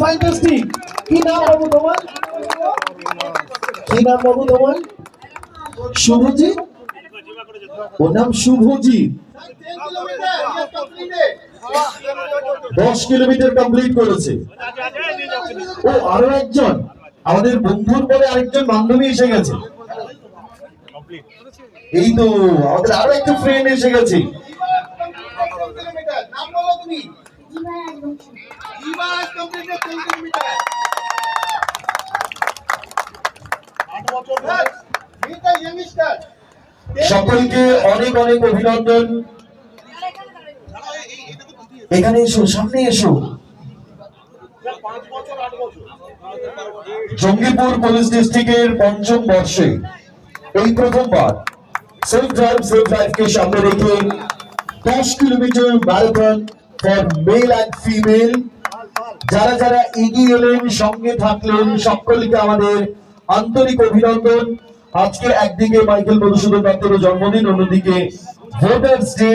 Fantastic. কি নাম বাবু তোমার? কি নাম বাবু তোমার? শুভজিৎ। ওর নাম শুভজিৎ। 10 কিলোমিটার কমপ্লিট করেছে। ও আরো একজন আমাদের বন্ধুর পরে আরেকজন বান্ধবী এসে গেছে। এই তো আমাদের আরো একটা ফ্রেন্ড এসে গেছে। সকলকে অনেক অনেক অভিনন্দন। এখানে এসো, সামনে এসো। জঙ্গিপুর পুলিশ ডিস্ট্রিক্টের ৫ম বর্ষে এই প্রথমবার সেলফ ড্রাইভ সেলফ লাইফকে সামনে রেখে 10 kilometre marathon for male and female যারা যারা এগিয়ে এলেন, সঙ্গে থাকলেন, সকলকে আমাদের আন্তরিক অভিনন্দন। আজকে একদিকে মাইকেল মধুসূদন দত্তের জন্মদিন, অন্যদিকে ভোটার্স ডে।